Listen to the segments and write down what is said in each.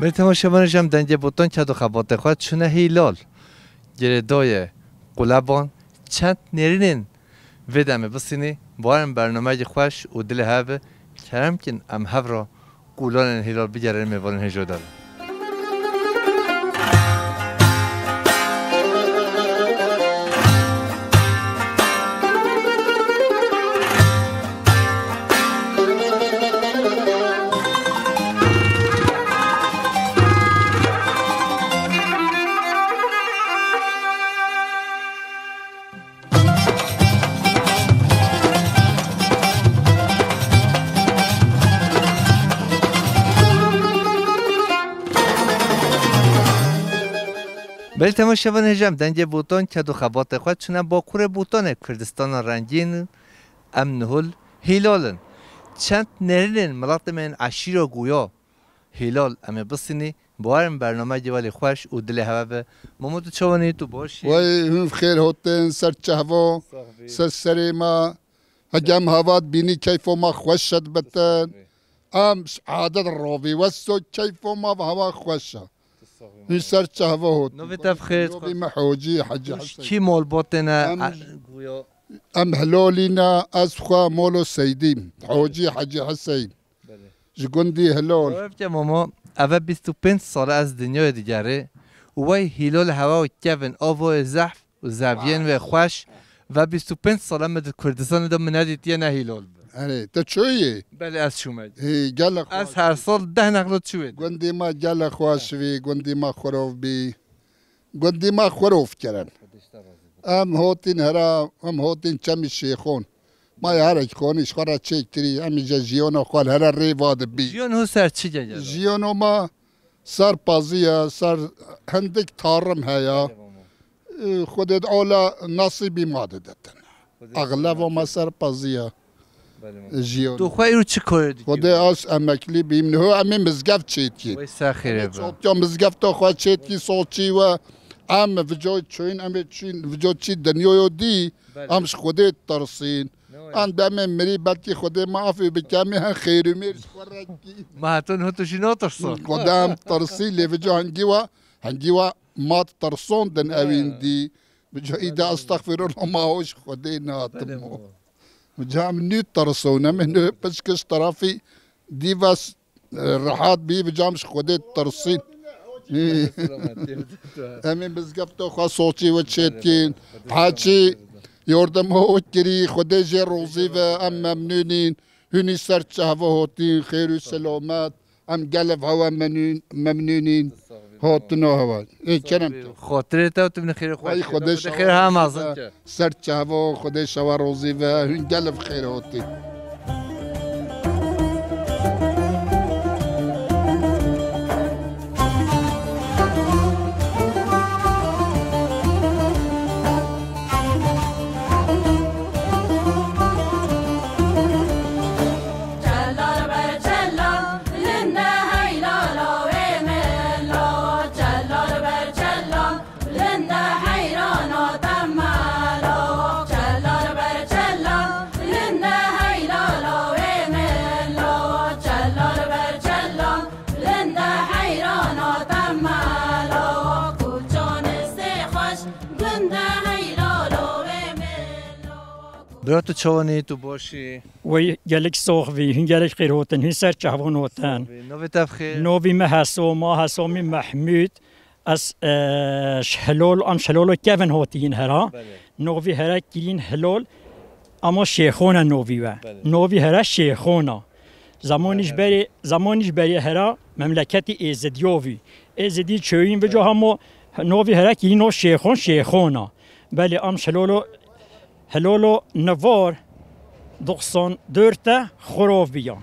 بر تماشاوان جمع دنگ بوتان که دو خبات خواهد چونه هیلال گردای قلبان چند نرینین ویدمه بسینی بارم برنامه خوش و دل هاوه کرم کن ام هاو را قولان هیلال بگرن میوالن هجو دارن بله تماشاوان هجم دنگ بوتان که دو خبات خواهد چونه باکور بوتان کردستان رنگین ام نهل هیلالن چند نرینن ملات من عشیر و گویا هیلال ام بسینی بارم برنامه جوالی خوش و دل هوا محمد چوانی تو باشی وای هم خیر هاتن سر چهوا سر ما هجم هواد بینی کیف ما خوش شد بتن ام عادت راوی وسو کیف ما هوا خوش شد این سر چهوا هات نوی تفخیر نوی محوجی حج حسین کی مول بوتنا ام هلالینا از خوا مولو سیدیم حوجی حج حسین جگندی هلال که ماما اول 25 ساله از دنیای دیگره وای هیلال هوا و کفن آوا زحف و زوین و خوش و 25 ساله مد کردستان دم ندید یه نه هیلال اره تو چویی؟ بله از شومد گل از هر سال 10 نقلات شوید گندی ما گل خواش وی گندی ما خروف بی گندی ما خروف کرن ام هاتین هرا ام هاتین چمی شیخون ما یارک خونیش خورا چکتری امی جیانو خال هرا ریواد بی جیان هو سر چی جنجا جیانو ما سر پازیه سر هندک تارم هیا خودت اولا نصیبی ما دادتن اغلب ما سر پازیه جیانو تو خواهی رو چی کردی؟ خدا از امکلی بیم نه امی مزگفت چیتی وای سخیره با صوتیا مزگفت تو خواهد چیتی صوتی و ام وجود چوین ام چین وجود چی دنیای دی امش خودت ترسین آن دم مری بلکه خود معافی بکمی هن خیری میرش خورکی ما هاتون هاتوشی ناترسان خودم ترسی لی وجو هنگی و ما ترسون دن اوین دی وجو ایدا استغفر الله ما هوش خودی ناتمو وجام نیت ترسونه من بسکش طرفی دی بس راحت بی وجامش خودی ترسین همین بزگفتو خواه صوتی و چیتین حاجی یاردم ها کری خودی جه روزی و ام ممنونین هنی سر چهوه هاتین خیر و سلامت ام قلب هوا ممنونین هاتنا هوا این کنم خاطره تا تو من خیر وای خوش خودش خیر هم ازم که سر چهوه خودی شوا روزی و هن قلب خیر هاتین برات چوانی تو باشی وی گلک سوخوی هن گلک خیر هاتن هن سر چهوان هاتن نوی تفخیر نوی ما حسومی محمود از هلال ام هلال و کفن هاتین هرا نوی هرا کلین هلال اما شیخونا نوی و نوی هرا شیخونا زمانیش بری هرا مملکتی ایزدیوی ایزدی چوین و جو همو نوی هرا کلین شیخونا بله ام هلولو نوار 94 خروف بیان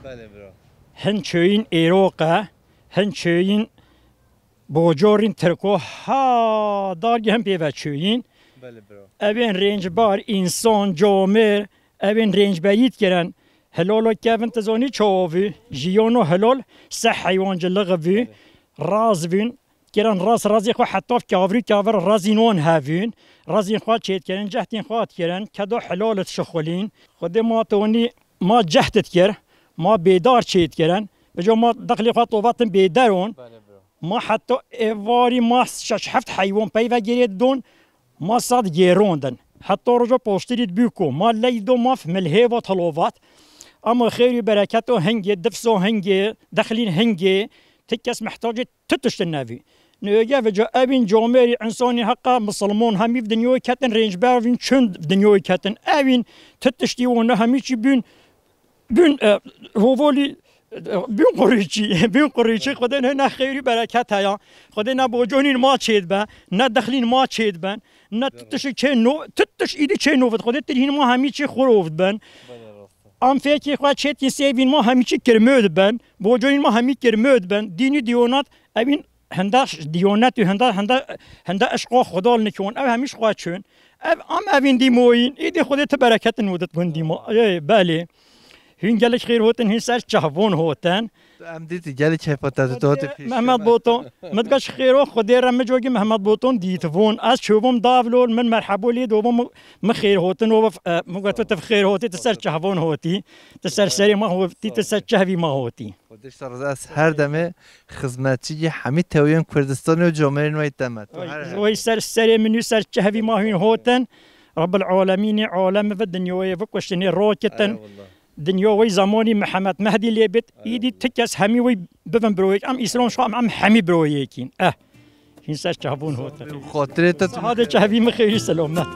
هن چوین ایروقه هن چوین بوجورین ترکو ها دارگی هم پیوه چوین اوین رنج بار انسان جامر اوین رنج برید کرن هلولو کفن تزانی چاوی جیانو هلول سه حیوان جلغوی رازوین کرن رازی خو حتی کاوری کاور رازینون هاوین رازین خواد چیت کرن جهتین خواد کرن کدو حلالت شخولین خود ما تونی ما جهتت کر ما بیدار چیت کرن بجو ما دخلی خواد طوباتن بیدارون ما حتی ایواری ما شش هفت حیوان پیوه گرید دون ما صد گیروندن حتی رجا پشترید بیکو ما لیدو ما ملهی و طلوبات اما خیری برکت و هنگی دفس و هنگی دخلین هنگی تکس محتاج تتشت النبي نيجا فجا أبين جامعي إنساني حقا مسلمون همي في دنيوي كاتن رينج باوين شند في دنيوي كاتن أبين تتشتي وانا هميشي بين هوفولي بين قريشي خدنا هنا خيري بركات هيا خدنا بوجونين ما تشيد با ندخلين ما تشيد بان نتتشي كينو تتش إيدي كينو فت خدت ترين ما هميشي خروف بان ام فيكي خد شتي سيفين ما هميشي كرمود بان بوجونين ما همي كرمود بان ديني ديونات أبين هنداش ديونات هندا اشقا خدا نكون او هميش خواهد ام اوين دي موين ايدي خودت بركت نودت بون دي مو بالي هين جالك خير هوتن هين سر چهوون هوتن ام دیدی گلی که پاتات تو محمد بوتون مدقش خيرو خدي رم جوجي محمد بوتون ديتفون از شوبم دافلول من مرحبا لي دوبم مخير هوتن و مقتت تفخير هوتي تسر چهوون هوتي تسر سري ما هوتي تسر چهوي ما هوتي خودش در از هر دمه خدمتچی همه تویان کردستان و جامعه نوعی تمت وي سر سري منو سر چهوي ما هين هوتن رب العالمين عالم في الدنيا ويفكشني روكتن دنيا وي زماني محمد مهدي ليبت ايدي تكس همي وي بفن برويك ام اسلام شو ام حمي برويكين هين سر چهوون هوتن خاطرت هذا چهوي مخيري سلامت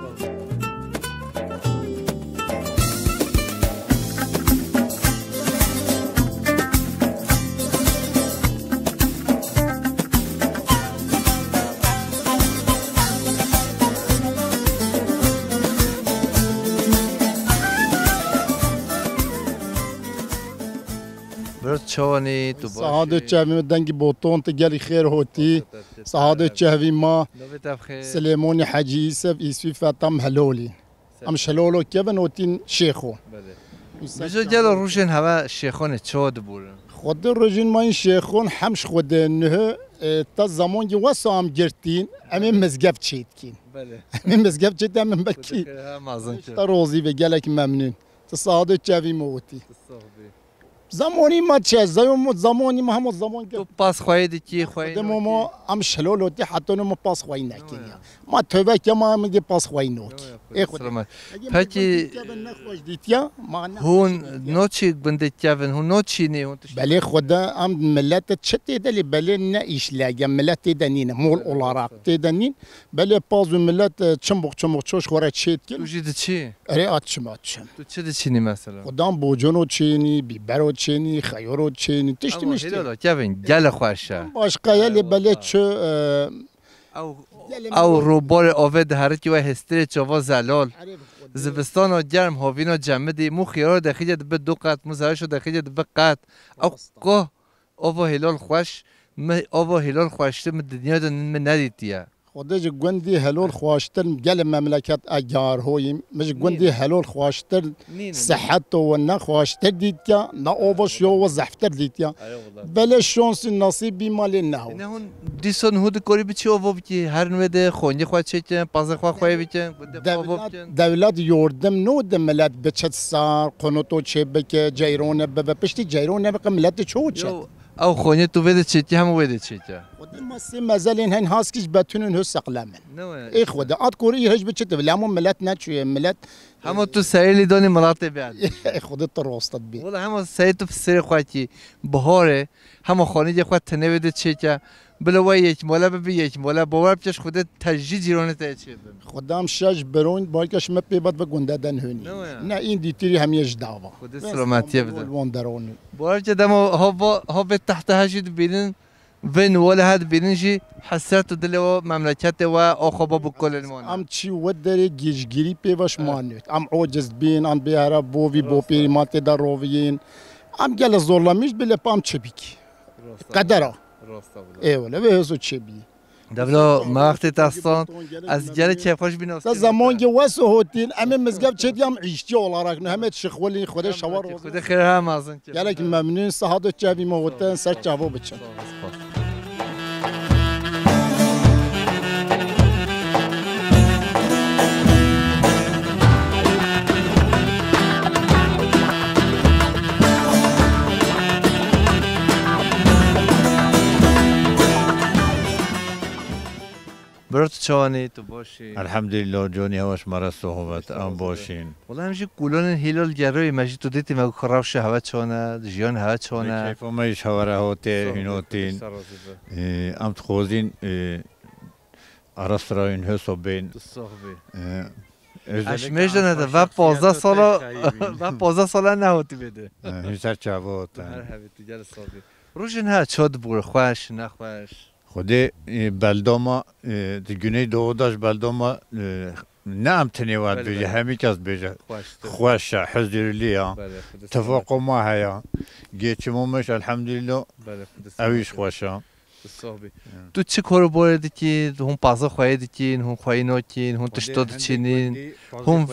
چوانی تو سعادة چهوی دنگی بوتون تگلی خیر هوتی سعادة چهوی ما سليموني حاجي يوسف يسوي فاتم هلولي ام شلولو كيفن وتين شيخو بجا جل روشن هوا شيخون چود بول خود الرجين ما شيخون حمش خود انه تا زمان جي وسام جرتين ام مزقف تشيتكين ام مزقف تشيت ام بكي تا روزي بقالك ممنون تصادق چهوی موتي زمانی ما چه زمانی ما هم زمان تو پاس خواهید کی خواهید ما هم شلول وتی حتی ما پاس خواهی نکنیم ما توبه که ما میگه پاس خواهی نوکی پکی هون نوچی بنده کیون هون نوچی نه بله خدا هم ملت چتی دلی بله نه ایش لاگه ملت دنین مول اولارق تدنین بله پازو ملت چمبق چوش خوره چیت کن تو جید چی اره آتشم تو چه چینی مثلا خدام بوجونو چینی بیبرو چینی خیارو چینی تشتی میشتی کیون گل خوشه başka yerle bale çö او روبار آوه دهره که وی هستری چوا زلال زبستان و گرم هاوین و جمدی مو خیار دخیجت به دو قط مو زهرشو دخیجت به قط او قه آوه هلال خوش آوه هلال خوشته من دنیا دا ندیدیه خودش گوندی هلول خواشتر گل مملکت اگر هویم مش گوندی هلول خواشتر صحت و نه خواشتر دید که نه آوش یا و زفتر دید که بله شانس نصیب بی مال نه نه هون دیسون هود کاری بچی آوا بکی هر نوده خونی خواه چه کن پازه خواه خواه بکن دولت یوردم نو ده ملت بچت سار قنوتو چه بکه جیرونه به پشتی جیرونه بکه ملت چو چه او خونی تو وده چه که همو وده چه که ماسی مازالين هن هاسكيش باتونن هو سقلامن اي خدا اذكر هج بتشت بلامو ملت ناتشو ملت همو تو سایلی دونی ملاط بیاد اي خدا تروستت بي والله همو سایت تو سر خواتی بهاره همو خانی دی خوات تنویده چه که بلوای یک مولا ببی یک مولا باور بچش خودت تجدید جیرانه تا چه خدام شاش برون بالکش مپی بد و گنددن هونی نه این دیتری همیش داوا خود سلامتی بده وندرون باور که دمو ها به تحت هشید بینن وين ولا هاد بينجي حسرت دلوا مملكت و اخوبا بكل المون ام تشي ودري جيجري بيواش مانوت ام عوجز بين ام بيهرا بوفي بوبي ما تدروين ام جل زورلاميش بلا بام تشبيكي قدره اي ولا بهزو تشبي دبلو ما وقت تاستان از جل چه خوش بیناست زمان که واسه هوتین اما مزگب چه هم عیشتی olarak نه همه شخولی خود شوار خود خیر هم ازن یعنی که ممنون صحت جوی ما هوتن سر جواب بچن برات چوانی تو باشی الحمدلله جونی هواش مرا صحبت ام باشین والله همچی گولان هیلال گروی ماشی تو دیتی مگه خرابش هوا چونه جیان هوا چونه کیف مایش هوا هوته هینوتین ام تخوزین عرصراین حسابین اشمش دنده و 15 سالا و 15 سالا نهوتی بده هیچ چابوت مرحبا تو جل صافی روشن ها چاد بور خوش نخوش خودی بلداما دگونه دوداش بلداما نام تنیوات بیجه همی کس بیجه خوش حضور لیا تفاق ما هیا گیچ مومش الحمدلله اویش خوشا تو چه کارو باردی که هم پاسا خواهیدی که هم خواهی ناکین هم تشتاد چینین هم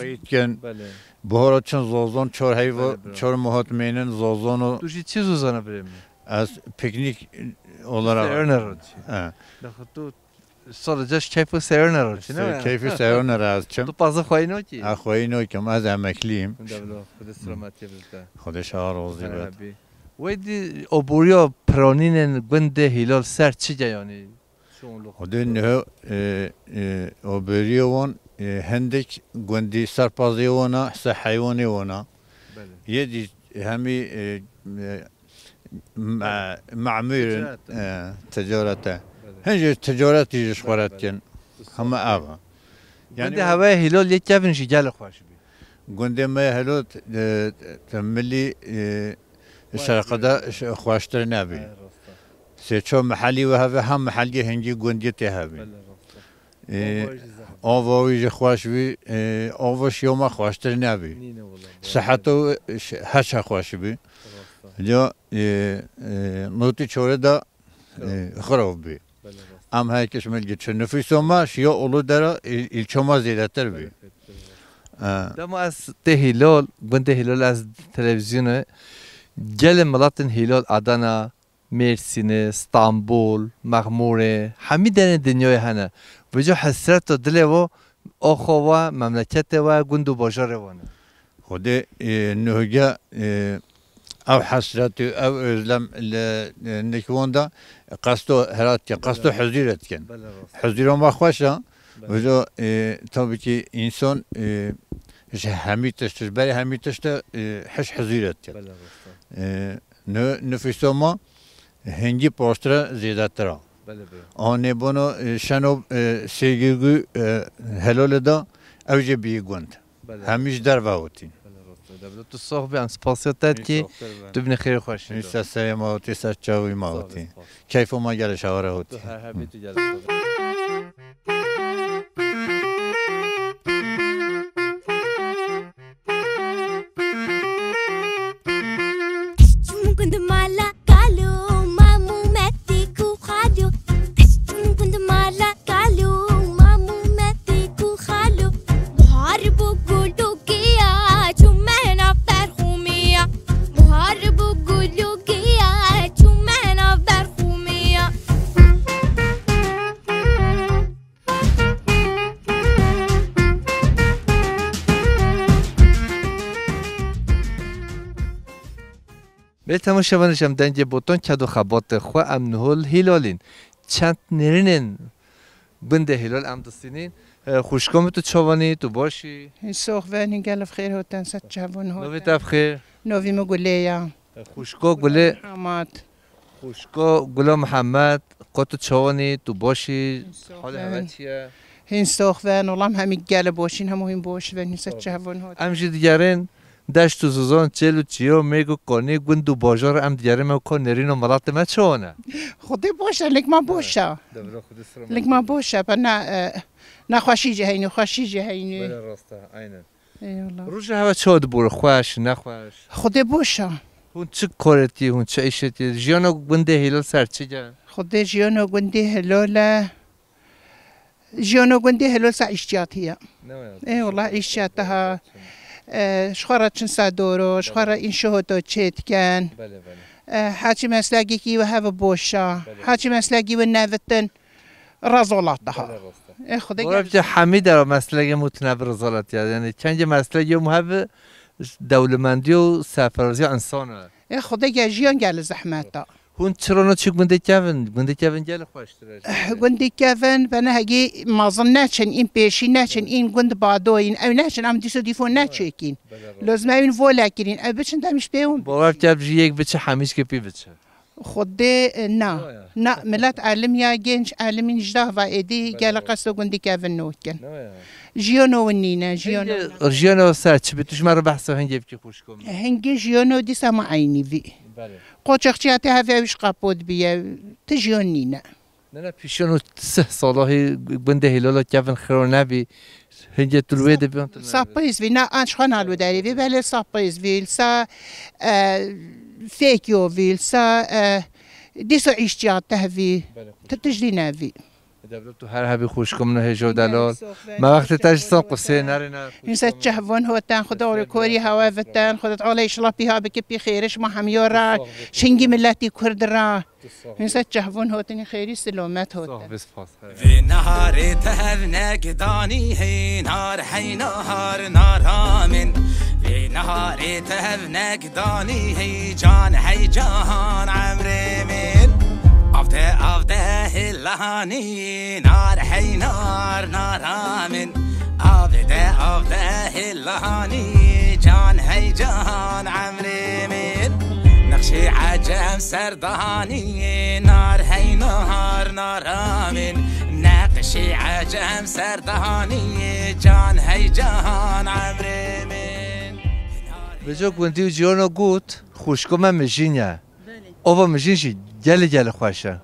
بهارا چند زازان چهار هیوا چهار ماهات مینن زازانو تو چی زازانه بریم از پیکنیک olarak سرنر تو سال جاش کیف سرنر چی نه کیف سرنر از چم تو پاسا خواهی ناکی خواهی ناکم از امیکلیم خدا سلامتی بده خودش آروزی بد ویدی عبوریا پرانین گند هلال سر چی جایانی؟ خودی نه عبوریوان هندک گندی سرپازی ونا حیوانی ونا یدی همی معمر تجارته هنج تجارتی جشورت کن همه آبا يعني هوا هلال یک کفنشی جل خوش بی گنده ما هلال تملی شرقدا خواشتر نبی سه محلی و هوا هم محلی هنگی گندی تهابی آوایج خوش بی آواش یوم خواشتر نبی صحتو هش خوش بی جا نوتی چوره دا خراب بی ام های کشمل گیت نفیس ما شیا اولو درا ایلچما زیاده تر بی دم از ته هلال گند هلال از تلویزیون گل ملاتن هلال آدانا مرسین استانبول مغموره همی دنیا دنیای هنه و جو حسرت دل و آخوا مملکت و گند و باجار وانه خود نهجا او حسرت او ازلم نکواندا قصدو هرات کن قصدو حضیرت کن حضیران ما خوشه و جو طبعی که انسان همی تشتش برای همی تشت حش حضیرت کن نفیسو ما هنگی پوستر زیاده ترا آنه بانو شنو سیگیگو هلال دا اوجه بیگوند همیش در واوتین تو صحبی ام سپاسیت کی تو بین خیر خوش نیست سه ماوتی سر چاوی ماوتی کیف ما گل شواره هوتی به تماشاوانشم دنج بوتون کدو خبات خو ام نهول هلالین چند نرینن بنده هلال ام دستینین خوشکام تو چوانی تو باشی سوخ وانی گل بخیر هوتن ست چوان هوتن نوی تبخیر نوی مگوله خوشکا گله محمد خوشکا گله محمد قطو چوانی تو باشی حال هوا چیه هین سوخ وان والله همی گل باشین همو هین باش وانی ست چوان هوتن ام دیگرین دشت و زوزان چلو چیو میگو کنی گندو باجار ام دیگرین ما کن نرینو ملات ما چونه خودی باشه لیک ما باشه لیک ما باشه پر نه خوشی جهینی خوشی جهینی بله راسته عینه روز هوا چاد بور خوش نخوش خودی باشه هون چه کارتی هون چه ایشتی جیانو گنده هلال سر چی جا خودی جیانو گنده هلال سر اشتیاتیه ای والله اشتیاتها شخارا چند صدورو شخارا این شهودا چیت کن حاجی مسلقی کی و هوا بوشا حاجی مسلقی و نوتن رزالاتها خدا گفت حمید در مسلقی متنبر رزالات یعنی چند مسلقی مهب دولمندی و سفرازی انسانه خدا جیان گل زحمتا هون ترونه چی گنده کفن جل خوش ترش گندی کفن بنا هگی مازن نچن این پیشی نچن این گند بعدوین او نچن ام دیسو دیفون نچکین لازم این ولا کرین او بچن دمش بیون باور کب یک بچه همیش که پی بچه خودی نه ملت علم یا گنج علمین جدا و ایدی گل قصد گندی کفن نوت کن جیانو و نینه جیانو سر چی بتوش مرا بحث هنگی بکی خوش کنم هنگی جیانو دی سما عینی وی قوچقچیاتی هفیش قپود بیه تجیان نینه نه پیشونو 3 ساله گنده هلالا کفن خرو نبی هنگی تلوه ده بیان ساپایز وی نه آنش خان حالو داری وی ولی ساپایز ویل سا فيكيو فيل سا ديسو عيشتيات تهفي تتجدينا في دبلتو هر هبی خوش کم نه جو دلال ما وقت تاج سان قصه نرنا ينسى تشهفون هو تان خدور كوري هوا فتان خدت على يشلا بها بكبي خيرش ما حميورا شنجي ملاتي كرد را ينسى تشهفون هو تاني خيري سلامات هو في نهار تهفنا قداني هي نار حي نهار نار من في نهار تهفنا قداني هي جان حي جان عمري من أفده هلاني نار حي نار من أفده هلاني جان حي جان عمري من نقشي عجم سرداني نار حي نار من نقشي عجم سرداني جان حي جان عمري من بجو گوندی جیانو گوت خوشکم مجینه اوه مجینشی جل خوشه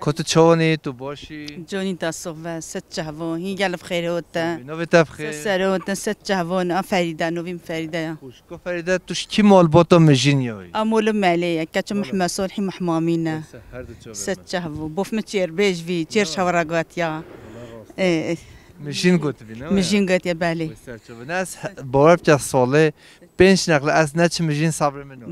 کت چونی تو باشی جونی تصوف ست جوان هی گل بخیر ہوتا نوی تفخیر سرود ست جوان فریده نویم فریده خوشکو فریده توش کی مال با تو مجینیایی امول مالی کچ محمد صالحی محمامینه ست جوان بوف مچیر بیج وی چیر شورگات یا مجین گوت بینه مجین گوت یا بله ناس باور بچه ساله 5 نقل از نچ مجین صبر منو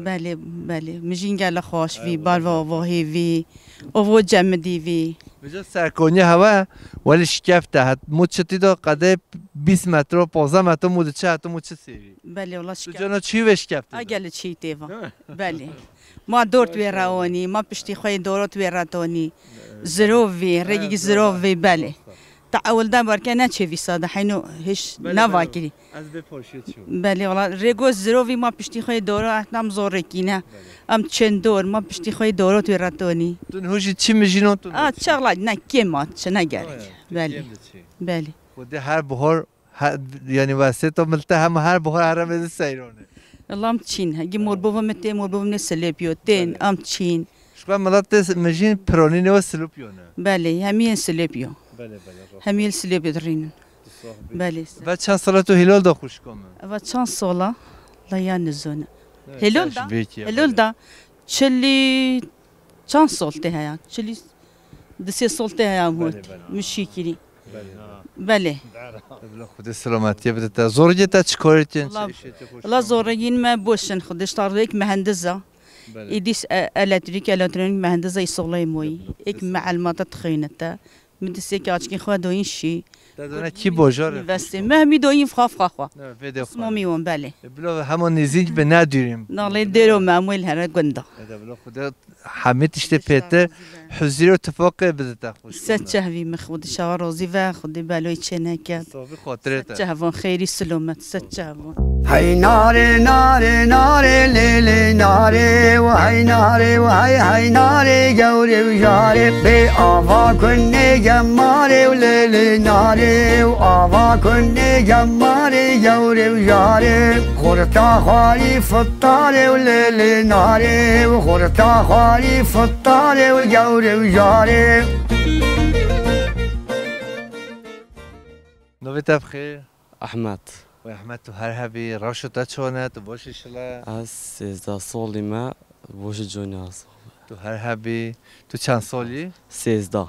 بله مجین گل خوش وی بال واهی وی او جمدی وی بجا سرکونی هوا ولی شکفته هت مچتی دا قده 20 متر و 15 متر مود چه حتی مچ سیوی بله والله تو جانا چی وش کفته اگل چی تیوا بله ما دورت وی روانی ما پشتی خوی دورت وی راتونی زرو وی رگی زرو وی بله تعول دم برکه نه چه وی ساده حینو هیچ نواکلی از بپرشید شو بله والله رگو زرو وی ما پشتی خوی دورو هم زور کینه ام چند دور ما پشتی خوی دورو توی راتونی تو نهوشی چی مجینون تو چغلا نه کیمات چه نگرد بله خود هر بهار یعنی واسه تو ملته هم هر بهار هرم از سیرونه الله ام چین هگی مربوب مته مربوب نسلیپیو تین ام چین شو ملت مجین پرونی نو سلوپیونه بله همین سلیپیو بله همین سلیپیو درین بله و چند ساله تو هلال دا خوش کنم و چند ساله لیا نزونه هلول دا چلی چند سالته هیا چلی 3 سالته هیا موت مشی کری بله خود سلامتی بدت زورگی تا چیکار کردین الله زورگین ما بوشن خودش تاریک مهندسه ایدیس الکتریک مهندسه ایصالای موی یک معلومات تخینته مدرسه که آجکی خود دوین شی دادن کی بوجاره بس ما می دوین خوا ما میون بله بلا همون نزیج به نداریم ناله درو معمول هر گنده بلا خدا همه تشت پیتر حضور اتفاق بدت خوش ست شهوی مخود شوار روزی و خودی بلوی چه نکرد صافی خاطرت جوان خیری سلامت ست جوان هی ناره ناره ناره لیلی ناره و هی ناره و هی ناره گوری و جاره به آوا کنه گماره و لیلی ناره و آوا کنه گماره گوری و جاره خورتا خواری فطاره و لیلی ناره و خورتا خواری فطاره و گوری و جاره نوی تبخیر أحمد و احمد تو هر هبی راشو تا چونه تو باشی شلا از 13 سالی ما بوش جونی هست تو هر هبی تو چند سالی 13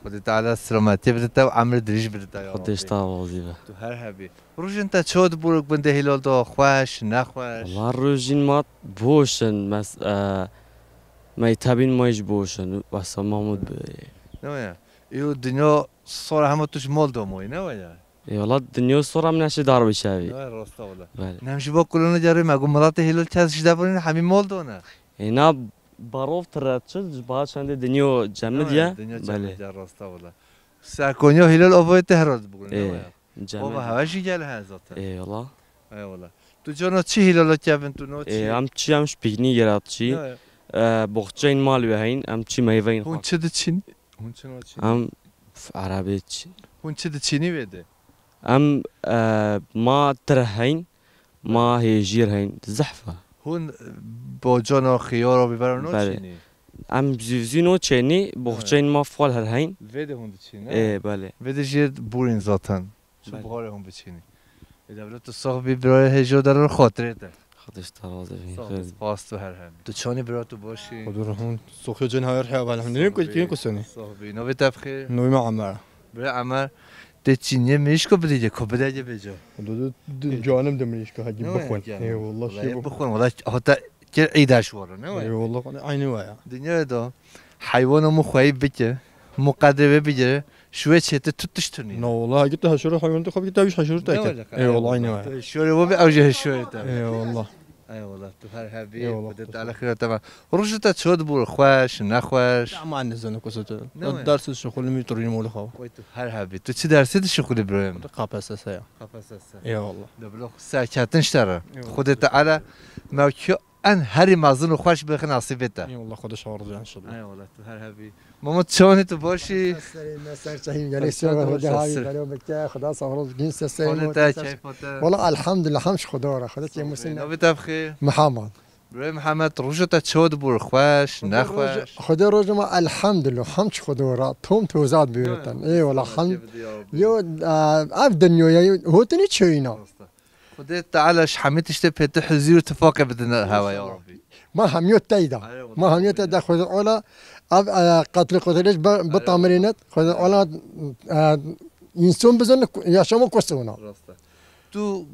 خودت تعالی سلامتی بدت و عمر دریج بدت خودش تا وظیفه تو هر هبی روز انت چود برو بنده هلال دا خوش نخوش والله روزین ما بوشن مس ما يتابين مايش بوشن بس محمود نه ایو دنیا صار همه توش مال دوموی نه ویا اي والله الدنيا صورة من هالشي دار بشافي نه راستا ولا بله نمشي با کلونه جاری مگو ملات هلال چش دبرین همین مال دونه هنا باروف تراتشل باهات شنده دنيو جمديا بله راستا والله ساكونيو هلال أبوي تهرز بقول إيه بابا هواشي جال هذا إيه والله أي والله تو جانا چی هلال کردن تو نو چی؟ هم چی همش پیکنی گرفت چی؟ بخچین مال بهین هم چی میوین هون چه دچین؟ هون چه نوچین؟ هم عربی چی؟ هون چه دچینی بده؟ هم ما ترهين ما هيجير هين زحفة هون با جانا خيار و ببرن نو چینی؟ هم زينو چيني بخچين ما فعل هر هين وده هون دچینه؟ إيه بله وده جد بورين ذاتن شو بحال هم بچینی؟ دولت تو صاحبی برای هجا در خاطره ده خودش ترازه خیلی پاس تو هر هم تو چانی برای تو باشی خدا رحم سوخی جن هایر حیاب الحمدلله کجا کسانی صاحبی نو بتاب خیر نوی ما عمر برای عمر تچینیه میش کو بدیجه کو بدیجه بجا خدا جانم دمریش که هجی بخون ای والله شی بخون والله حتی که عیدش واره نه ای والله عینی ویا دنیا دا حیوان مو خوای بکه مقدره بگیره شوی چته توتشتونی نه والله اگه تو حشره حیوان تو خب که تابش حشره تاکد ای والله عینی ویا شوری و به اوجه شوی تا ای والله ای والله تو هر حبی بدت على خير تمام روجتا تشود بور خوش نخوش ما نزنه كسته درس الشغل ميترين مول خو تو هر حبی تو چی درسی الشغل برایم قاپس اسا قاپس اسا ای والله دبلو ساعتن شتره خودت على موكو ان هری مازن خوش بخ نصیبته ای والله خودش عارض ان شاء الله ای والله تو هر حبی ماما چونی تو باشی سر صحيح يعني سوى هذا هاي قالوا بك خدا صبر جنس السيم والله الحمد لله حمش خضاره خدت يا مسلم نوبت بخير محمد برای محمد روجتا تشود بور خوش نخوش خدا روز ما الحمد لله حمش خضاره توم توزاد بيوتن اي والله حمد يو الدنيا هو تني تشينا خدت تعالش حميتش تبه تحزير تفاقه بدنا الهوا يا ربي ما هميوت تايدا ما هميوت تايدا خذ ولا قتل قتلش بطامرينات خذ ولا ينسون بزن يا شو ما كوسونا تو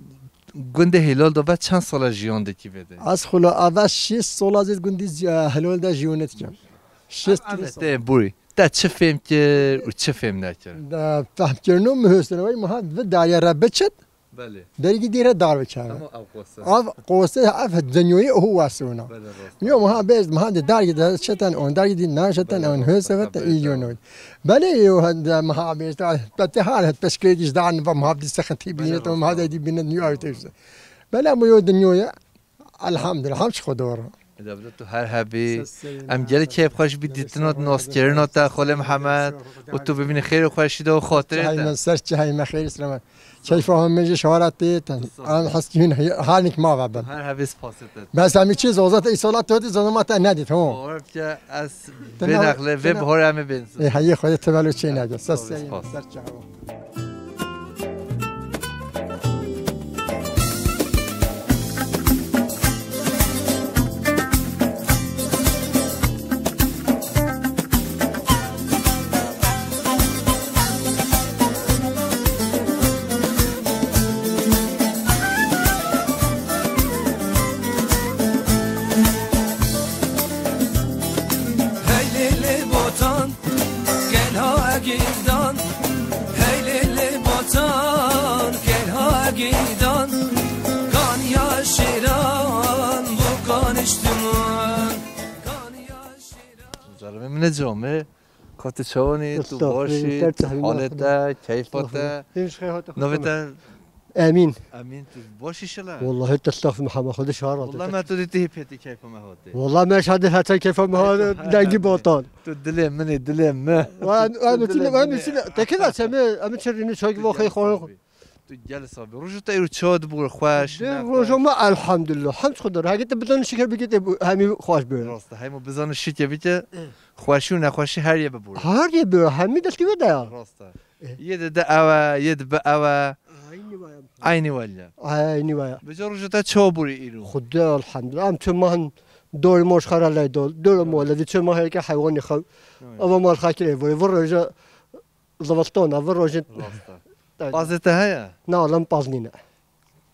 گنده هلال دو بعد چند سال جیان دکی بده از خلا اول 6 سال از گندی هلال دا جیونت کم 6 سال بوری تا چه فهم که و چه فهم نکرد دا فهم کردنم مهستن ولی ما و دایره بچت بله درگی دیره دار بچه اما قوسه اف دنیوی هو واسونا میو ما بیز ما درگی دا شتن اون درگی دی نشتن اون هست و تا ایجونود بله یو هند ما بیز تا تهال تشکیلش دان و ما بدی سختی بینت و ما دی بینت نیویورک بله میو دنیوی الحمد لله همش خداره دبلت تو هر حبی ام گله کیف خوش بیدیتنات ناسترنات تا خاله محمد و تو ببین خیر خوشی دو خاطره های من سر چه های خیر سلام چه فهم میشه شوارتی ام حسین حالک ما وابم هر حبی سپاسته بس همین چیز اوزات ایصالات تو زنمات ندید هم عارف که از بنقله وب هرمه بنز هی خودت تولو چه نگه سر چه من جامعه کات چونی تو باشی حالت کیفاته نوبت امين امين تو باشی شلا والله انت استغفر محمد خد شهر والله ما تريد بيتي كيف ما هو والله ما شهد حتى كيف ما هو داقي بطال تو دلم مني دلم ما انا كذا سمي ام تشريني شوي واخي خو تو جلسه بروجو تايرو تشود بور خوش روجو ما الحمد لله حمد خضر هاجت بدون شكر بقيت همي خوش بير راسته هيمو بزن الشتي بيت خوشي و نخوشي هر یه ببور هر یه ببور همي دلتي ودا راسته يد دعوه يد بأوه عيني ولا عيني ولا بجروجو تا چو بوري ايرو خدا الحمد لله ام تمان دور موش خرا لا دور مول دي ما هيك حيوان خو اما مال خاكي ورجا ضبطونا ورجا بازته هيا نا لم بازنينا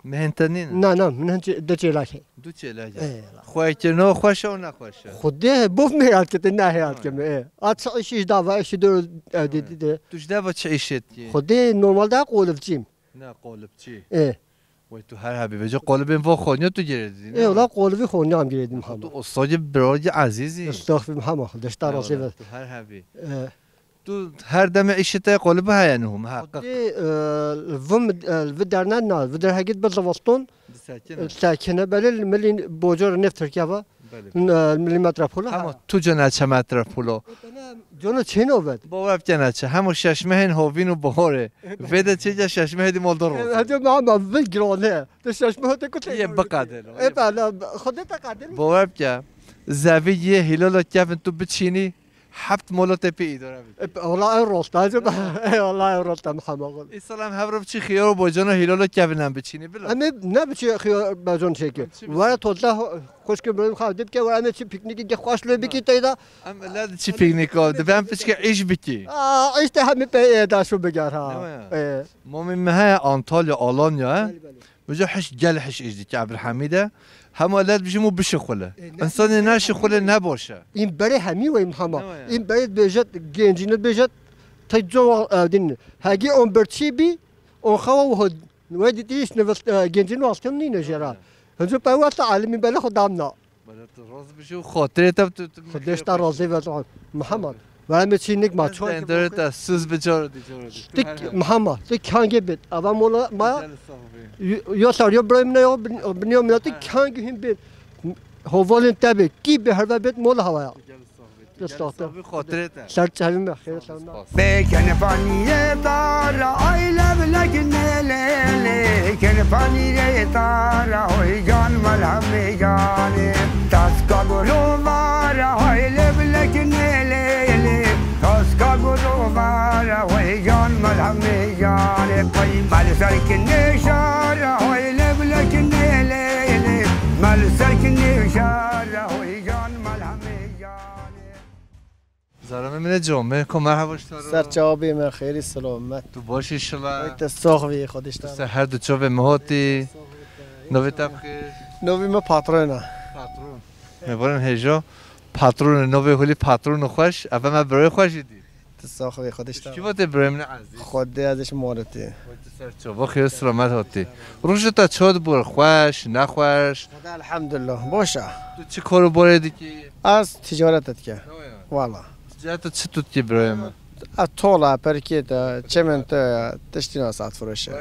مهنتنين نا من هنت دتي لاكي دوتي لاجا خويت نو خوش و نخوش خده بوف ميرات كتنا هيات كم ايه اتشيش دافا ايش دور توش دافا تعيشت خده نورمال دا قولف جيم نا قولف جي ايه وای تو هر حبی بجا قالب این وا خونیا تو گردی ای ولی قالبی خونیا هم گردیم محمد تو استاد برای عزیزی استغفر محمد دشت راسته تو هر حبی تو هر دم عیشته قالب های نه محقق وم الفدرنا نال الفدر هجد بالزواستون ساکنه بله الملي بوجور نفت تركيا المليمتر پولا اما تو جنا چه متر پولا جنا چه نوبت باور جنا چه همو ششمه این هاوین و بهاره وده چه ششمه دی مال درو هذا ما بگرانه ششمه هات کت یه بقدر ای بله خودت قدر باور که زاویه یه هلال کیف تو بچینی حبت مولات پی داره والله راست لازم والله راست محمد السلام هبرم چی خیار با جان هلال کیفنم بچینی بلا اما نه بچی خیار با جان چیکه ولی توله خوش که بریم خواهد که ولی چی پیکنیکی که خوش لب کی تیدا ام لا چی پیکنیکا دفعم پیش که عیش بکی عیش ته همه پی داشو بگر ها مؤمن مها آنطالیا آلانیا بجا حش گل حش اجدی که عبدالحمیده همه ولاد بجمو بشخوله انسان ناشخوله نباشه این برای همی و محمد این برای بجت گنجینه بجت تجوا دین هاگی اون برچی بی اون خوا و دیش نوست گنجینه واسطم نی نجرا هنجو باوات عالمی بله خدامنا راز بشو خاطره تب خودش تا راضی و محمد ولی چینیک ما چون درت سوز بچار دی محمد تو کنگی بید اول مولا ما یا سریع برایم نه بنیام میاد کنگی هم بید هوالن تبه کی به هر بید مولا هوایا دستاته خاطره سر چهیم بخیر بکن پانیه دار آیله بلکن لیلی کن پانیه دار های جان ملهم جانه تاسکا گلو بار آیله بلکن لیلی تاسکا گلو بار های جان ملهم جانه پای مال سرکن نشار آیله بلکن لیلی مال سرکن نشار های جان ملهم زارم من جامعه کم مرحبا شتارو سر چابی من خیلی سلامت تو باشی شلا تساقوی خودش تا هر دو چوب مهاتی نوی تبخیر نوی ما پاترونه پاترون میبارن هجا پاترون نوی هولی پاترون خوش اول من برای خوش دی تساقوی خودش کی وقت برای من عزیز خود ازش مارتی سر چوبا خیلی سلامت هاتی روز تا چود بر خوش نخوش الحمدلله باشه تو چی کارو باردی کی از تجارتت که والا جات چی تو کی برای من طولا پرکیت چمنت تشتینا ساعت فروشه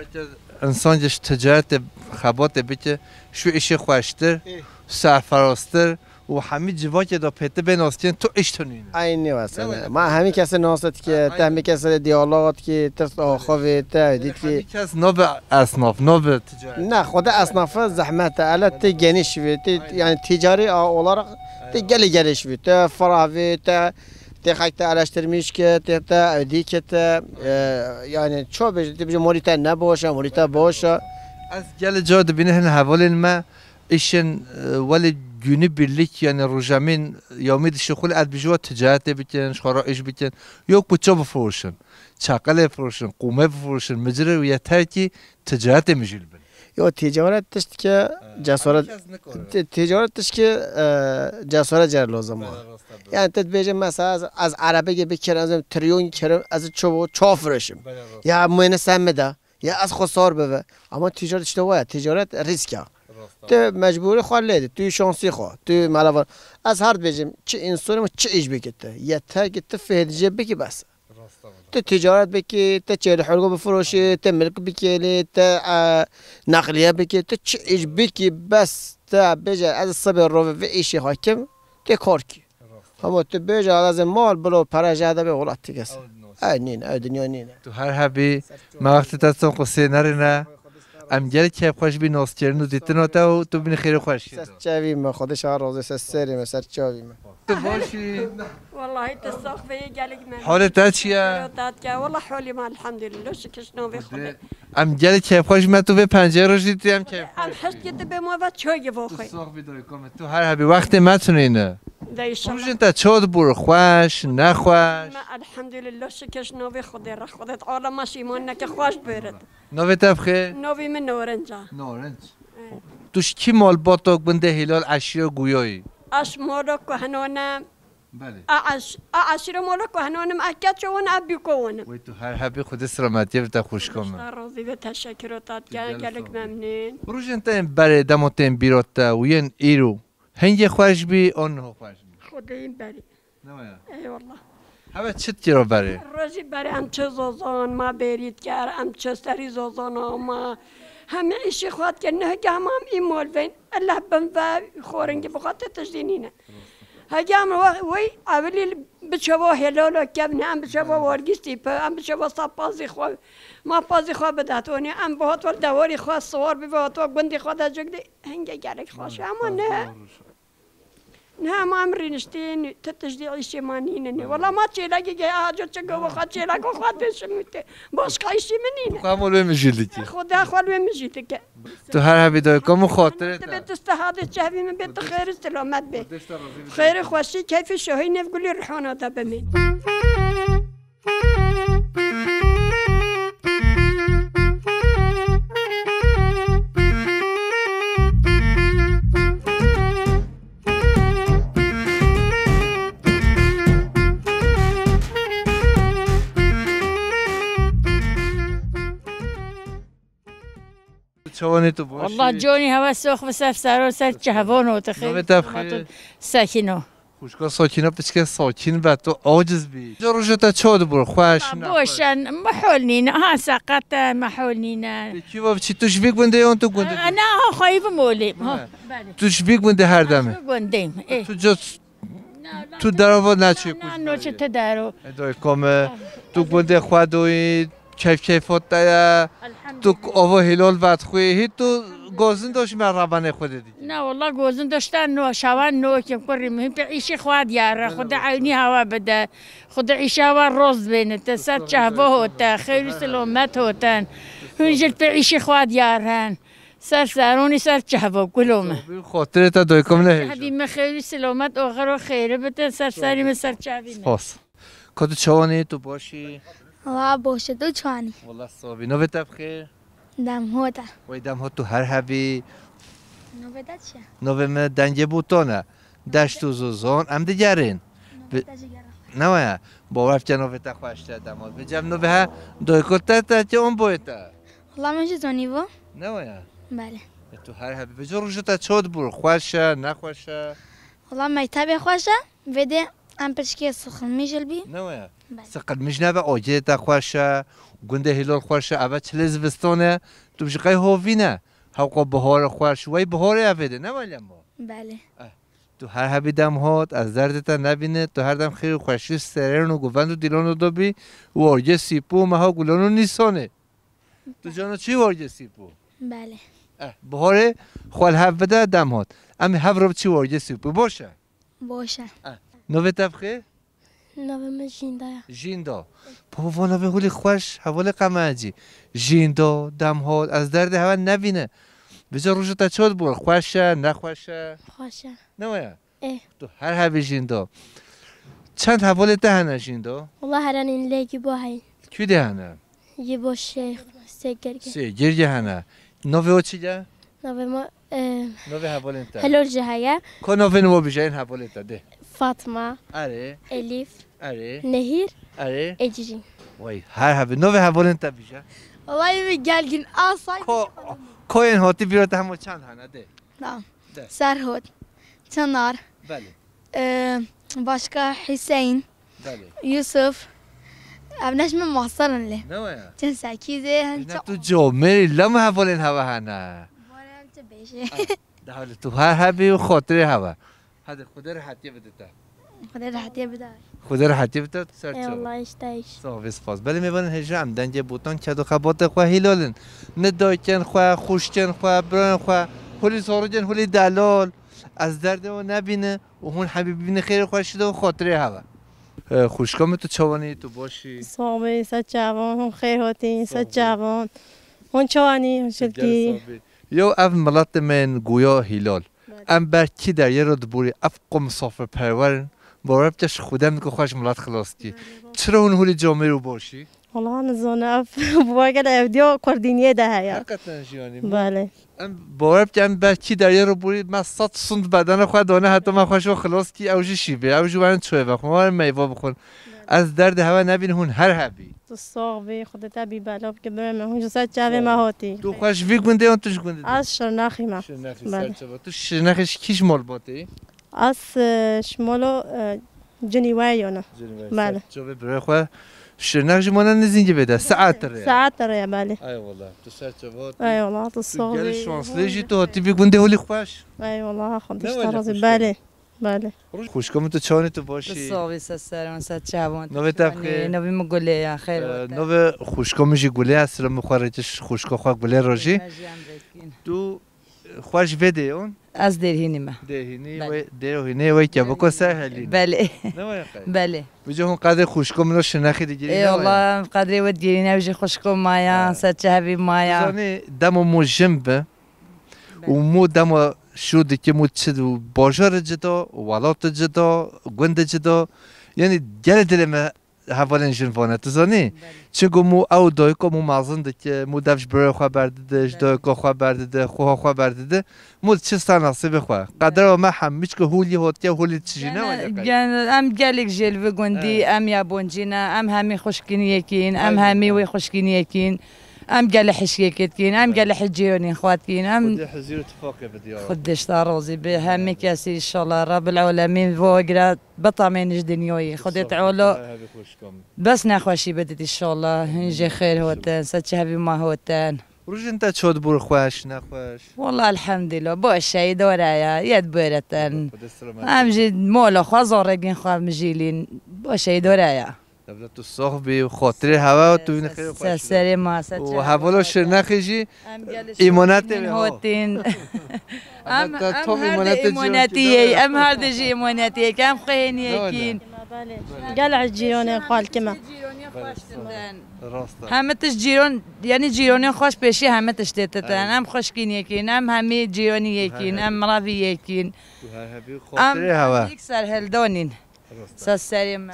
انسان جش تجارت خبات بیچه شو ایش خوشتر سرفرازتر و همه جوا که دا پیته بناستین تو اشتونین اینی واسه ما همه کس ناست که همه کس دیالوگات که تست آخوی تا دید که همه کس نو اصناف نو تجارت نه خود اصناف زحمت الان تی گنیش وی یعنی تجاری olarak تی گلی گلیش وی تا فراوی تا تخیت araştırmış که تا ادی که یعنی چه بشه موریتا نباشه موریتا باشه از گل جا دبینه هن حوالي ما ایشن ولی günü birlik yani rojamin yawmi dişkul ad bijwa ticaret bitin şara iş bitin yok bu çaba furuşun çakale furuşun qume furuşun mecre ve yeter ki ticaret mecil bin yo ticaret tişt ki cesaret ticaret tişt ki cesaret cer lazım yani tedbece mesela az arabe gibi kirazım trilyon kiram az çoğu furuşum ya müne semmeda ya az خسار بده اما تجارت اشتباهه تجارت ریسکه تو مجبوری خواهد لیدی توی شانسی خواه توی ملاوان از هر بجیم چه انسانی ما چه ایش بکته یه که تو فهدیجه بکی بس تو تجارت بکی تو چهل حلقه بفروشی تو ملک بکی تو نقلیه بکی تو چه ایش بکی بس تو بجه از صبر رو و ایشی حاکم تو کار کی اما تو بجه از مال بلو پراجعه به غلطی کس نین دنیا نینه تو هر حبی ما وقتی تاستم قصه نرینه ام گل که خوش بی ناسترن و دیتن و تو بین خیر خوش سر چاوی ما خودش راضی سری ما سر چاوی ما تو باشی والله تساقفي قالك ما حالت چیه والله حولي ما الحمد لله شكشنا بخدا ام گل که خوش ما تو به پنجره روش دیدی ام که ام حس كده بما و چای واخی تو هر حبی وقت ما تونینه روز انت چود بر خوش نخوش ما الحمد لله شكشنا بخدا را خودت عالم ماشیمون که خوش برد نوی تبخه نوی من نورنجا نورنج توش کی مال باتوک بنده هلال عشیر گویایی اش مالو که هنونا بله عشر مولك وهنون مأكد شون أبي كونه وی تو هر حبی خود سلامتی بتا خوش کنم راضي بتشكرات قالك ممنون بروش انت برای دموتن بیروتا وین ایرو هنگی خوش بی آنها خوش بی خداين بري نمایا اي والله هوا چت جرا برای روزي بري ام چه زوزان ما بريد كار ام چه سري زوزان ما هم إشي خوات كنه جامام إيمول بين الله بنفا خورنج بخاطر تجدينينا هجام وي أولي بتشوفه هلولو كابنا أم بتشوفه ورقستي أم بتشوفه صبازي خو ما بازي خو بداتوني أم بهات والدوري خو الصور بهات وقندي خو ده جقدي هنجي جالك خوش أما نه ما امری نشتین تتجدی عیشی مانینه والله ما چیلاگی که آجر چگو بخواد چیلاگو خود بشمیته باش کایشی منینه خامول میجیلی کی خدا خال میجیلی که تو هر حبی دای کم خاطره بیت استهاده چهبی من بیت خیر سلامت به خیر خوشی کیف شوهی نفگولی رحانه تا بمین چوانی تو باشی والله جونی هوا سوخ بسف سر و سر چهوان و نوبت بخیر ساکنو خوشگاه ساکینا بچه ساکین و تو عاجز بی جا روشتا چاد برو خوش بوشن محول ها سقط محول نینا کی با چی توش بیگ بنده یا تو گنده انا خايف مولي توش بیگ بنده هر دمه گندیم تو جا تو درو نچه کوش نه چه تدارو ادای کامه تو گنده خودوی کیفات دیا تو آوا هلال وقت خوی هی تو گازن داشت من ربانه خود دیگه نه والله گازن داشتن نو شوان نو که کاری مهم عیشی خواد یاره خدا عینی هوا بده خدا عیشه هوا روز بینه تسر چهوه هوتا خیر سلامت هوتن هنجل به عیشی خواد یارن سر سرونی سر چهوه کلومه خاطر تا دای کم نه حبیب خیر سلامت آخر و خیره بده سر سریم سر چهوه پاس کدو چوانی تو باشی والله باشه تو چوانی والله صابی نو بخیر دم هوتا وای دم ها تو هر حبی نو بده چه نو من دنگ بوتانه دشت و زوزان ام دیگرین نه باور جناب تا خوشت دماد به جمع نو به دای کلت تا اون بویتا والله من جزونی و نه بله تو هر حبی به جور تا چود بر خوشه نخوشه والله ما يتابع خوشه بده ام پشکی سخن میشل بی نه سقد مجنبه آجه تا خوشه گنده هلال خوشه اول چلیز بستانه تو بشه قای هوینه حقا بهار خوش وای بهار افده نه ولی ما بله تو هر حبی دم هات از دردت نبینه تو هر دم خیر خوشی سررن و گوند و دیلان رو بی وارجه سیپو مها گلانو نیسانه تو جانا چی وارجه سیپو بله بهار خوال هفته دم هات امی هف رو چی وارجه سیپو باشه نوه تفخه نوه من جیندا جیندا بابا نوه هولی خوش حواله قمنجی جیندا دم هات از درد هوا نبینه بجا روش تا چود بور خوشه نخوشه خوشه نه تو هر حبی جیندا چند حواله دهنه جیندا والله هران این لیگی با هی کی دهنه یه با شیخ سیگر دهنه نوه چی ده نوه ما نوه حواله تا هلول جهایا که نوه نو بیجه این حواله تا ده فاطمه اره الیف اره نهیر اره اجرین وای هر حبی نوه حواله تا بیجه والله میگلگین آسای کوین هاتی بیرات همو چند هنه ده نعم سرهود تنار بله başka Hüseyin بله Yusuf ابنش من محصرن له نه چند سکیزه نه تو جامعه لام حوالین هوا هنه بارم چه بشه ده حال تو هر حبی و خاطر هوا هذا خدا راحتی بده تا خدا راحتی بده خدا راحتی بده سر ای الله اشتایش صافی سپاس بله میبرن هجرم دنج بوتان کدو خبات خو هلالن ندایکن خو خوشکن خو برن خو هولی سارجن هولی دلال از درد و نبینه و اون حبیب بینه خیر خوش شده و خاطره هوا خوشکام تو چوانی تو باشی صابه صد جوان هم خیر هاتی صد جوان هون چوانی هون شلکی یو اف ملت من گویا هلال ام بر کی در یه رد بوری اف قم مسافر پرورن بارب جش خودم که خوش ملت خلاص کی چرا اون هولی جامعه رو باشی والله نزونه اف بواقع اودیو کردینیه ده هیا حقیقتا جیانی بله باور بکنم بچی دریا رو بوری من 100 سنت بدن خود دانه حتی من خوشو خلاص کی اوجی شیبه اوجی من چوه بخون ما میوه بخون از درد هوا نبین هون هر هبی تو ساق بی خودت ابی بلا که برم هون جسد جاوی ما هاتی تو خوش وی گونده اون توش گونده از شرناخی ما تو شرناخش کیش مال باتی از شمالو جنیوایونه بله جو برای خو شرناخش مانا نزینجی بده ساعت ره ساعت ره بله ای والله تو سر چوات ای والله تو ساق گل شانسلیجی تو هاتی وی گونده هولی خوش ای والله خودش ترازی بله بله خوشکام تو چانی تو باشی صاوی سرم سر چوان نوی تبخیر نوی مگوله خیر نوی خوشکامشی گوله است رم خارجش خوشکا خوا گوله راجی تو خوش وده اون از درهینی ما درهینی و درهینی و که بکو سهلی بله بله بجه هون قدر خوشکام رو شناخی دیگری ای والله قدری و دیگری نویج خوشکام مایا سر چهبی مایا زنی دم مو جنبه و مو دم شده که مو چه بازار جدا ولات جدا گند جدا یعنی گل دلم حوالن جنوانه تزانی چون مو او دایکو مو مازنده که مو دفش برای خواه برده دایکو خواه برده خواه برده مو چه ساناسی بخواه قدر ما همیش که هولی هاتیه هولی چجینه ام گلک جلوه گندی ام یابونجینا ام همی خوشکینی یکین ام همی وی خوشکینی یکین ام قال حشيه كتكين ام قال حجيوني خواتين ام خد حزير اتفاقي بدي خدش تاروزي بهم كاسي ان شاء الله رب العالمين فوقرا بطامين دنيوي خدت عولو بس نخوشي بدت ان شاء الله نجي خير هوتان ستشهبي ما هوتان روج انت تشود بور خوش نخوش والله الحمد لله باش شي دورايا يد بيرتن ام جد مولا خزارقين خو مجيلين باش شي دورايا دولت تو صاحبی و خاطر هوا و تو این خیلی خوش سری ما و هوا شرنخیجی ایمانت هوتین ام ایمانتی ام هر دجی ایمانتی کم خینی کین قلع جيران خال كما همه تش جیران یعنی جیرانی خوش پیشی همه تش دیتن هم خوشکین یکین هم همی جیرانی یکین هم مراوی یکین خاطر هوا یک سر هلدانین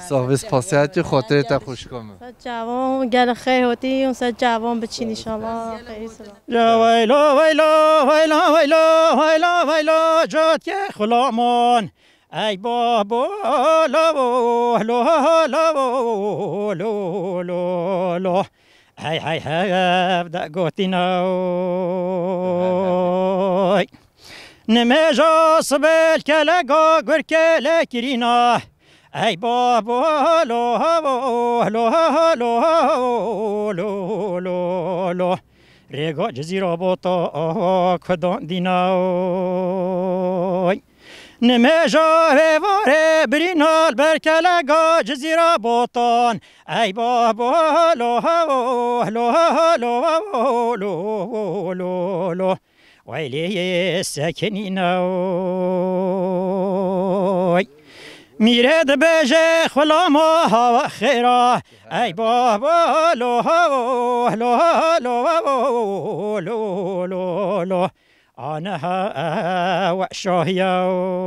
صاحب سپاسیت خاطر تا خوش کنم جوان گل خیر هاتی اون سر جوان بچین ان شاء الله لا ویلا ویلا ویلا ویلا ویلا ویلا جات که خلامان ای بابا لا لا لا لا لا لا هی هی هی ابدا گوتینا نمجا صبل کلگا گر کلکرینا ای بابا لو لو لو لو لو لو ریگا جزیرا بوتا کدان دینای نمجا واره برینال برکلگا جزیرا بوتان ای بابا لو لو لو لو لو لو ویلی سکنینای میره دبجه خلاما هوا خیره ای بابا لو لو لو لو لو لو آنها و شاهیای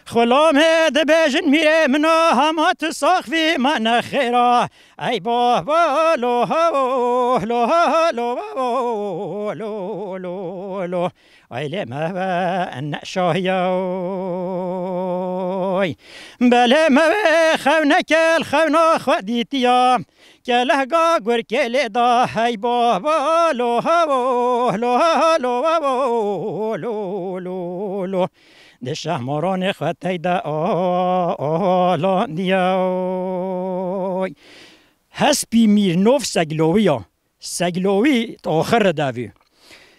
خلام دبجن میره منا همات ساخفی من خیره ای بابا لو لو لو لو لو لو ویلی ما ان شاهیای بله ما خونک الخونا خودیتیا که لهگا گر کلی دا ای بابا لو لو لو لو لو لو دشه ماران خطی دا آلاندیای هسپی میرنوف سگلوی تا آخر داوی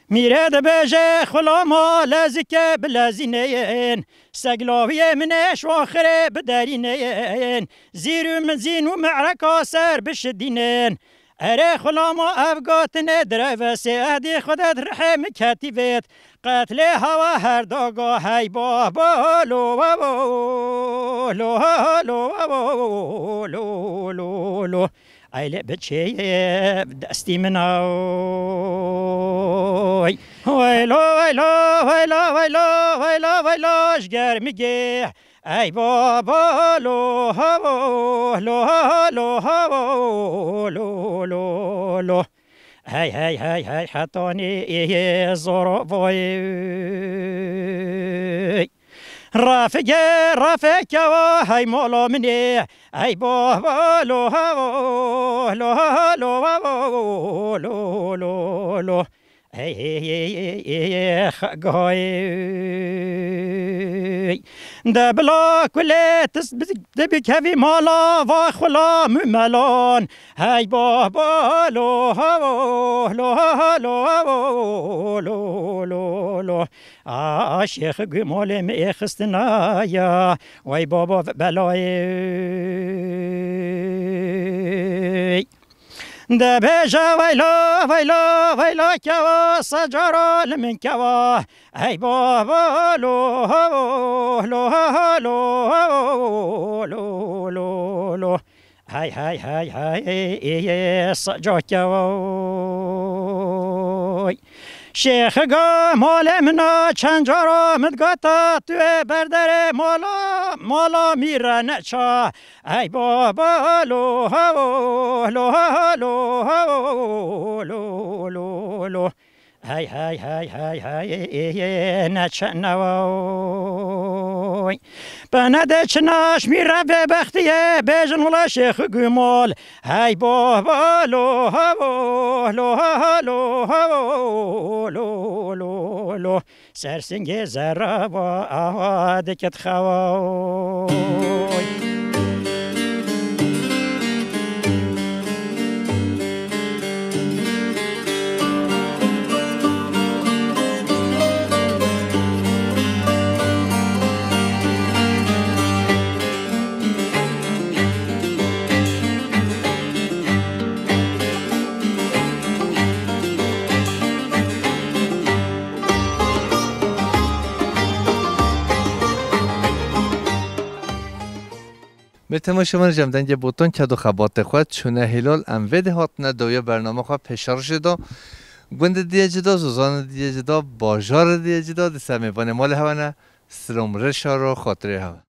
میره دبجه خلاما لازکه بلازینین سگلاوی منش و آخره بدارینین زیرو من زین و معرکا سر بشدینین اره خلاما افگاتن دره سیادی خودت رحم کتیویت قتل هوا هر داگا های بابا لو لو لو لو لو لو ایله بچه دستی منای ویلا ویلا ویلا ویلا ویلا ویلا جگر میگه ای بابا لو هوا لو لو هوا لو لو لو هی هی هی هی حتانی زور وای رافق و هی مولا منی ای بابا لو هوا لو لو لو لو لو ای خگای دبلا کله دبی کفی مالا و خلا مملان های بابا لو لو لو لو لو لو شیخ گمال می خستنا یا وای بابا بلای دبجا ويلا ويلا ويلا كوا سجارة لمن كوا أي بابا لو لو لو لو لو لو هاي هاي هاي هاي سجارة كوا شیخ گا مال منا چند جارا مدگاتا توی بردر مالا میره نچا ای بابا لو لو لو لو لو لو هی هی هی هی هی نچه نوای بنده چناش میره به بختیه بیجن ولا شیخ گمال هی بابا لو لو لو لو لو لو سرسنگ زرا و آدکت خوای به تماشاگران جمدنگ بوتون که دو خبات خود چونه هلال اموید هاتنه دوی برنامه خواه پشار شده گوند دیگه جدا زوزان دیگه جدا باجار دیگه جدا دسته میبانه مال هوانه سرمرش ها رو خاطره ها